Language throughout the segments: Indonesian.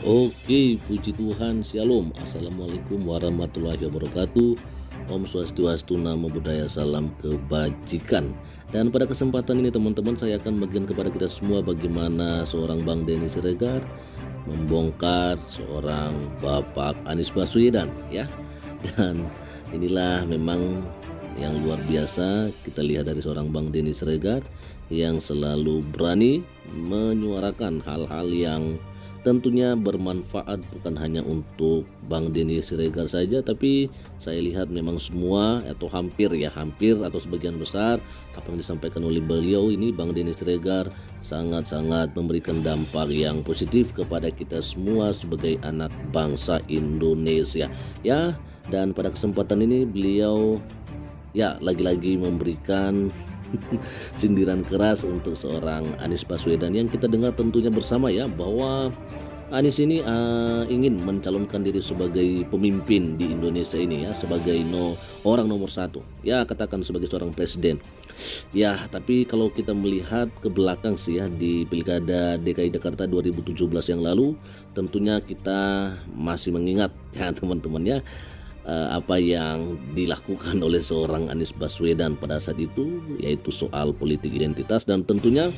Oke, puji Tuhan, Shalom. Assalamualaikum warahmatullahi wabarakatuh. Om Swastiastu, Namo Buddhaya, salam kebajikan. Dan pada kesempatan ini teman-teman, saya akan bagikan kepada kita semua bagaimana seorang Bang Denny Siregar membongkar seorang Bapak Anies Baswedan ya. Dan inilah memang yang luar biasa kita lihat dari seorang Bang Denny Siregar yang selalu berani menyuarakan hal-hal yang tentunya bermanfaat bukan hanya untuk Bang Denny Siregar saja, tapi saya lihat memang semua atau hampir atau sebagian besar apa yang disampaikan oleh beliau ini Bang Denny Siregar sangat-sangat memberikan dampak yang positif kepada kita semua sebagai anak bangsa Indonesia ya. Dan pada kesempatan ini beliau ya lagi-lagi memberikan sindiran keras untuk seorang Anies Baswedan yang kita dengar tentunya bersama ya, bahwa Anies ini ingin mencalonkan diri sebagai pemimpin di Indonesia ini ya, sebagai orang nomor satu ya, katakan sebagai seorang presiden ya. Tapi kalau kita melihat ke belakang sih ya, di Pilkada DKI Jakarta 2017 yang lalu, tentunya kita masih mengingat ya teman-teman ya, apa yang dilakukan oleh seorang Anies Baswedan pada saat itu, yaitu soal politik identitas. Dan tentunya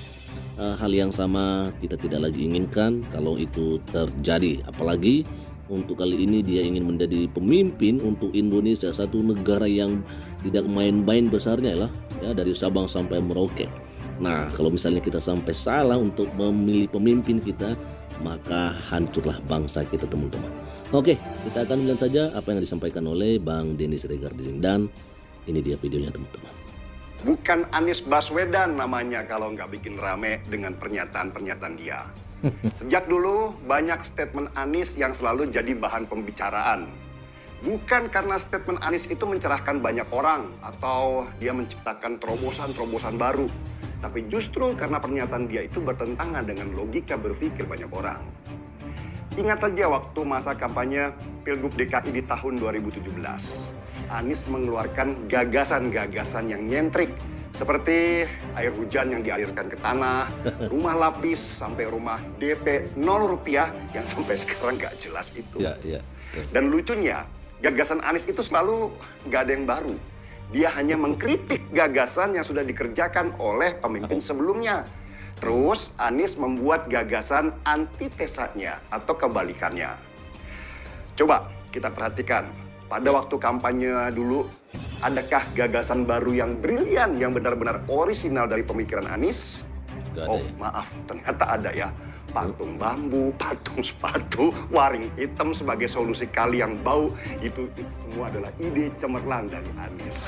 hal yang sama kita tidak lagi inginkan kalau itu terjadi, apalagi untuk kali ini dia ingin menjadi pemimpin untuk Indonesia, satu negara yang tidak main-main besarnya lah ya, dari Sabang sampai Merauke. Nah, kalau misalnya kita sampai salah untuk memilih pemimpin kita, maka hancurlah bangsa kita teman-teman. Oke, kita akan lihat saja apa yang disampaikan oleh Bang Denny Siregar di sini, dan ini dia videonya teman-teman. Bukan Anies Baswedan namanya kalau nggak bikin rame dengan pernyataan-pernyataan dia. Sejak dulu banyak statement Anies yang selalu jadi bahan pembicaraan. Bukan karena statement Anies itu mencerahkan banyak orang atau dia menciptakan terobosan-terobosan baru, tapi justru karena pernyataan dia itu bertentangan dengan logika berpikir banyak orang. Ingat saja waktu masa kampanye Pilgub DKI di tahun 2017. Anies mengeluarkan gagasan-gagasan yang nyentrik, seperti air hujan yang dialirkan ke tanah, rumah lapis sampai rumah DP 0 rupiah yang sampai sekarang nggak jelas itu. Dan lucunya, gagasan Anies itu selalu nggak ada yang baru. Dia hanya mengkritik gagasan yang sudah dikerjakan oleh pemimpin sebelumnya. Terus Anies membuat gagasan antitesanya atau kebalikannya. Coba kita perhatikan, pada waktu kampanye dulu, adakah gagasan baru yang brilian, yang benar-benar orisinal dari pemikiran Anies? Oh maaf, ternyata ada ya. Patung bambu, patung sepatu, waring hitam sebagai solusi kali yang bau, itu semua adalah ide cemerlang dari Anies.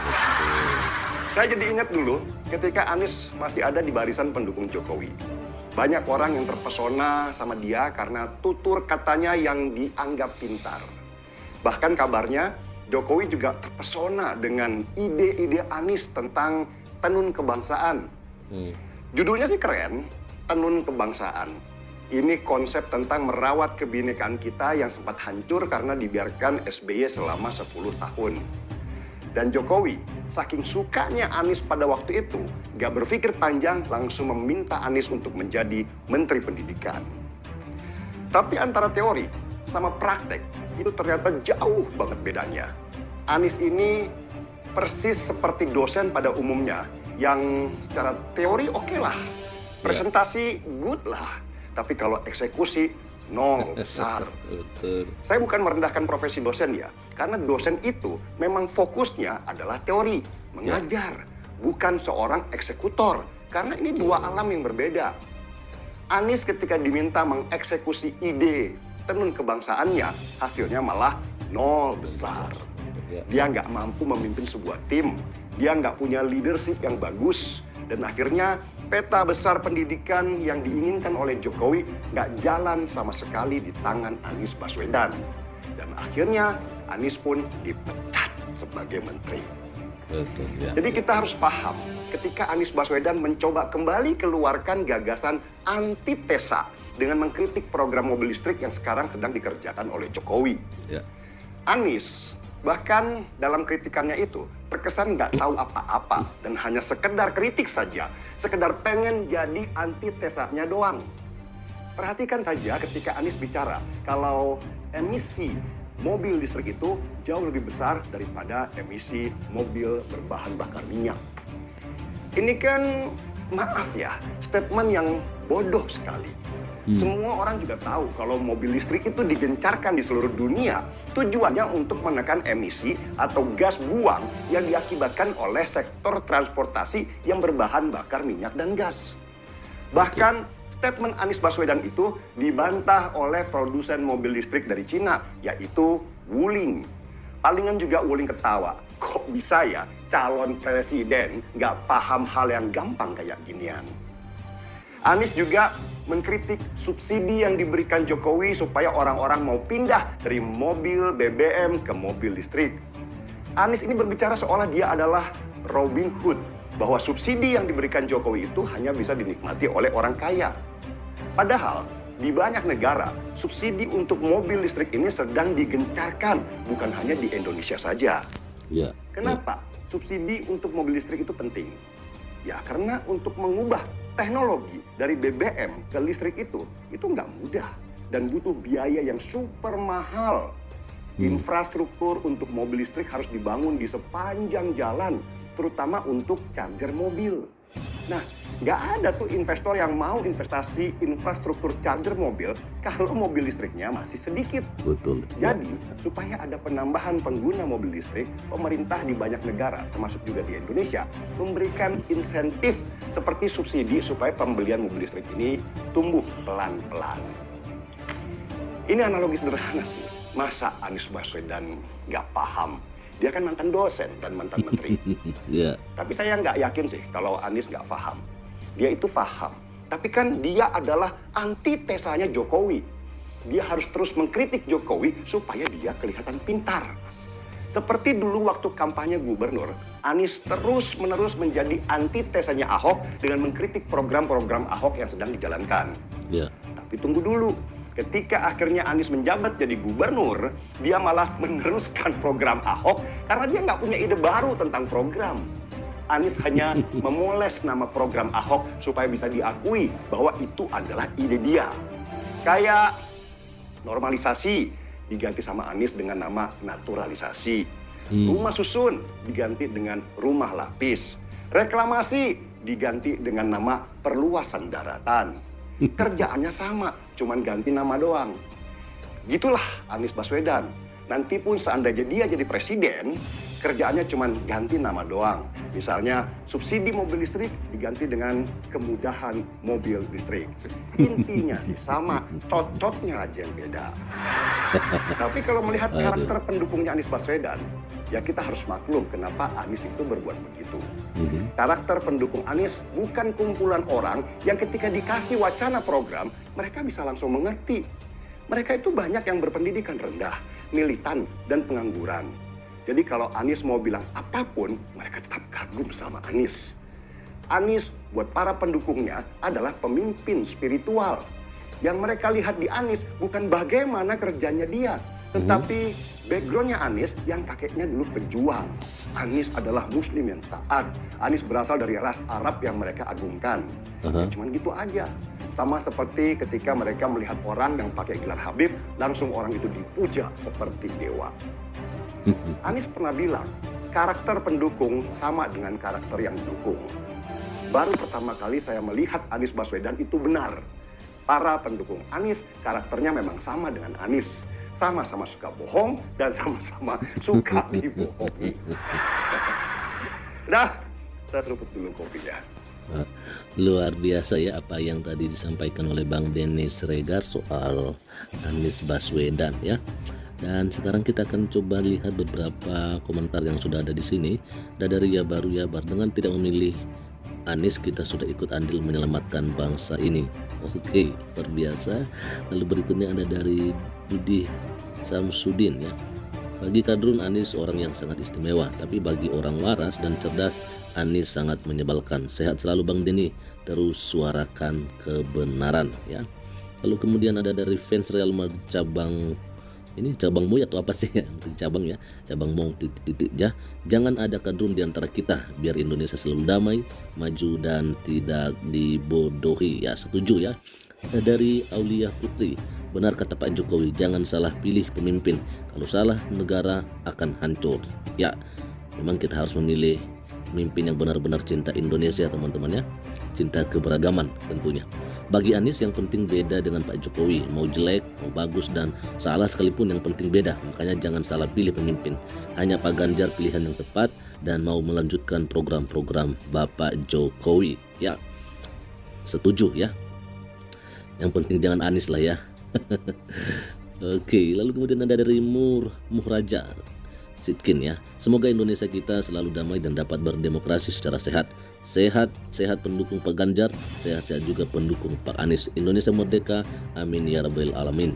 Saya jadi ingat dulu ketika Anies masih ada di barisan pendukung Jokowi. Banyak orang yang terpesona sama dia karena tutur katanya yang dianggap pintar. Bahkan kabarnya Jokowi juga terpesona dengan ide-ide Anies tentang tenun kebangsaan. Judulnya sih keren, tenun kebangsaan. Ini konsep tentang merawat kebinekaan kita yang sempat hancur karena dibiarkan SBY selama 10 tahun. Dan Jokowi, saking sukanya Anies pada waktu itu, gak berpikir panjang langsung meminta Anies untuk menjadi Menteri Pendidikan. Tapi antara teori sama praktek, itu ternyata jauh banget bedanya. Anies ini persis seperti dosen pada umumnya, yang secara teori oke lah, presentasi good lah, tapi kalau eksekusi nol besar. Saya bukan merendahkan profesi dosen ya, karena dosen itu memang fokusnya adalah teori, mengajar, bukan seorang eksekutor, karena ini dua alam yang berbeda. Anies ketika diminta mengeksekusi ide tenun kebangsaannya, hasilnya malah nol besar. Dia nggak mampu memimpin sebuah tim, dia nggak punya leadership yang bagus, dan akhirnya peta besar pendidikan yang diinginkan oleh Jokowi nggak jalan sama sekali di tangan Anies Baswedan. Dan akhirnya Anies pun dipecat sebagai menteri. Jadi kita harus paham, ketika Anies Baswedan mencoba kembali keluarkan gagasan antitesa dengan mengkritik program mobil listrik yang sekarang sedang dikerjakan oleh Jokowi. Anies bahkan dalam kritikannya itu terkesan nggak tahu apa-apa dan hanya sekedar kritik saja, sekedar pengen jadi antitesanya doang. Perhatikan saja ketika Anies bicara kalau emisi mobil listrik itu jauh lebih besar daripada emisi mobil berbahan bakar minyak. Ini kan, maaf ya, statement yang bodoh sekali. Semua orang juga tahu kalau mobil listrik itu digencarkan di seluruh dunia. Tujuannya untuk menekan emisi atau gas buang yang diakibatkan oleh sektor transportasi yang berbahan bakar minyak dan gas. Bahkan statement Anies Baswedan itu dibantah oleh produsen mobil listrik dari Cina, yaitu Wuling. Palingan juga Wuling ketawa. Kok bisa ya calon presiden nggak paham hal yang gampang kayak ginian? Anies juga mengkritik subsidi yang diberikan Jokowi supaya orang-orang mau pindah dari mobil BBM ke mobil listrik. Anies ini berbicara seolah dia adalah Robin Hood, bahwa subsidi yang diberikan Jokowi itu hanya bisa dinikmati oleh orang kaya. Padahal di banyak negara, subsidi untuk mobil listrik ini sedang digencarkan, bukan hanya di Indonesia saja. Ya. Kenapa subsidi untuk mobil listrik itu penting? Ya karena untuk mengubah teknologi dari BBM ke listrik itu nggak mudah dan butuh biaya yang super mahal. Infrastruktur untuk mobil listrik harus dibangun di sepanjang jalan, terutama untuk charger mobil. Nah, nggak ada tuh investor yang mau investasi infrastruktur charger mobil kalau mobil listriknya masih sedikit. Betul. Jadi, supaya ada penambahan pengguna mobil listrik, pemerintah di banyak negara, termasuk juga di Indonesia, memberikan insentif seperti subsidi supaya pembelian mobil listrik ini tumbuh pelan-pelan. Ini analogi sederhana sih. Masa Anies Baswedan nggak paham? Dia kan mantan dosen dan mantan menteri. Ya. Tapi saya nggak yakin sih kalau Anies nggak paham. Dia itu paham. Tapi kan dia adalah antitesanya Jokowi. Dia harus terus mengkritik Jokowi supaya dia kelihatan pintar. Seperti dulu waktu kampanye gubernur, Anies terus-menerus menjadi antitesanya Ahok dengan mengkritik program-program Ahok yang sedang dijalankan. Ya. Tapi tunggu dulu. Ketika akhirnya Anies menjabat jadi gubernur, dia malah meneruskan program Ahok karena dia nggak punya ide baru tentang program. Anies hanya memoles nama program Ahok supaya bisa diakui bahwa itu adalah ide dia. Kayak normalisasi diganti sama Anies dengan nama naturalisasi. Rumah susun diganti dengan rumah lapis. Reklamasi diganti dengan nama perluasan daratan. Kerjaannya sama, cuman ganti nama doang. Gitulah Anies Baswedan. Nanti pun seandainya dia jadi presiden, kerjaannya cuman ganti nama doang. Misalnya subsidi mobil listrik diganti dengan kemudahan mobil listrik. Intinya sih sama, cocotnya aja yang beda. Tapi kalau melihat karakter pendukungnya Anies Baswedan, ya kita harus maklum kenapa Anies itu berbuat begitu. Karakter pendukung Anies bukan kumpulan orang yang ketika dikasih wacana program, mereka bisa langsung mengerti. Mereka itu banyak yang berpendidikan rendah, militan, dan pengangguran. Jadi kalau Anies mau bilang apapun, mereka tetap kagum sama Anies. Anies buat para pendukungnya adalah pemimpin spiritual. Yang mereka lihat di Anies bukan bagaimana kerjanya dia, tetapi backgroundnya Anies yang kakeknya dulu pejuang. Anies adalah muslim yang taat. Anies berasal dari ras Arab yang mereka agungkan. Ya, cuman gitu aja. Sama seperti ketika mereka melihat orang yang pakai gelar Habib, langsung orang itu dipuja seperti dewa. Anies pernah bilang, karakter pendukung sama dengan karakter yang didukung. Baru pertama kali saya melihat Anies Baswedan itu benar. Para pendukung Anies, karakternya memang sama dengan Anies. Sama-sama suka bohong dan sama-sama suka dibohongi. Nah, saya seruput dulu kopinya. Luar biasa ya apa yang tadi disampaikan oleh Bang Denny Siregar soal Anies Baswedan ya. Dan sekarang kita akan coba lihat beberapa komentar yang sudah ada di sini. Dan dari Yabar dengan tidak memilih Anies kita sudah ikut andil menyelamatkan bangsa ini. Oke, luar biasa. Lalu berikutnya ada dari Budi Samsudin ya. Bagi Kadrun Anies orang yang sangat istimewa, tapi bagi orang waras dan cerdas Anies sangat menyebalkan. Sehat selalu Bang Denny, terus suarakan kebenaran ya. Lalu kemudian ada dari fans Real Madrid cabang Mau atau apa sih ya? Cabang ya, cabang Mau titik ya. Jangan ada kadrun di antara kita, biar Indonesia selalu damai, maju dan tidak dibodohi ya. Setuju ya. Dari Aulia Putri, benar kata Pak Jokowi, jangan salah pilih pemimpin. Kalau salah, negara akan hancur. Ya, memang kita harus memilih pemimpin yang benar-benar cinta Indonesia, teman-teman ya. Cinta keberagaman tentunya. Bagi Anies yang penting beda dengan Pak Jokowi. Mau jelek, mau bagus, dan salah sekalipun yang penting beda. Makanya jangan salah pilih pemimpin. Hanya Pak Ganjar pilihan yang tepat dan mau melanjutkan program-program Bapak Jokowi. Ya, setuju ya. Yang penting jangan Anies lah ya. Oke, lalu kemudian ada dari Muhraja Sitkin ya. Semoga Indonesia kita selalu damai dan dapat berdemokrasi secara sehat. Sehat pendukung Pak Ganjar, sehat juga pendukung Pak Anies. Indonesia merdeka, amin ya rabbal alamin.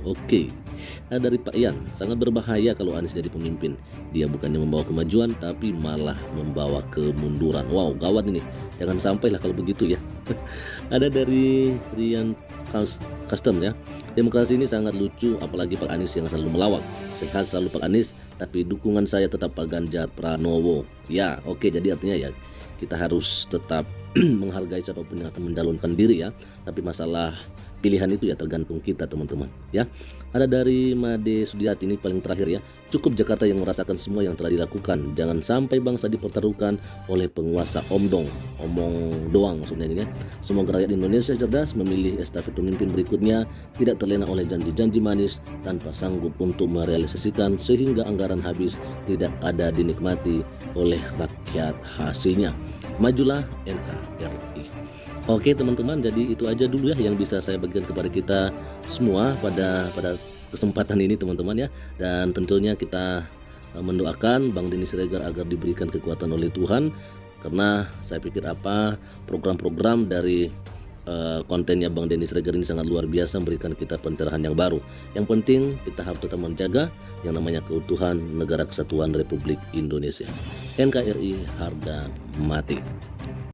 Oke, ada dari Pak Ian, sangat berbahaya kalau Anies jadi pemimpin. Dia bukannya membawa kemajuan tapi malah membawa kemunduran. Wow, gawat ini. Jangan sampailah kalau begitu ya. Ada dari Rian Custom ya. Demokrasi ini sangat lucu, apalagi Pak Anies yang selalu melawak. Sehat selalu Pak Anies, tapi dukungan saya tetap Pak Ganjar Pranowo. Ya, oke, jadi artinya ya kita harus tetap menghargai siapapun yang akan mencalonkan diri ya. Tapi masalah pilihan itu ya tergantung kita, teman-teman ya. Ada dari Made Sudiati, ini paling terakhir ya. Cukup Jakarta yang merasakan semua yang telah dilakukan. Jangan sampai bangsa dipertaruhkan oleh penguasa omong doang maksudnya ini ya. Semoga rakyat Indonesia cerdas memilih estafet pemimpin berikutnya, tidak terlena oleh janji-janji manis tanpa sanggup untuk merealisasikan, sehingga anggaran habis tidak ada dinikmati oleh rakyat hasilnya. Majulah NKRI. Oke teman-teman, jadi itu aja dulu ya yang bisa saya bagikan kepada kita semua pada kesempatan ini teman-teman ya. Dan tentunya kita mendoakan Bang Denny Siregar agar diberikan kekuatan oleh Tuhan, karena saya pikir program-program dari kontennya Bang Denny Siregar ini sangat luar biasa, memberikan kita pencerahan yang baru. Yang penting kita harus tetap menjaga yang namanya keutuhan Negara Kesatuan Republik Indonesia. NKRI harga mati.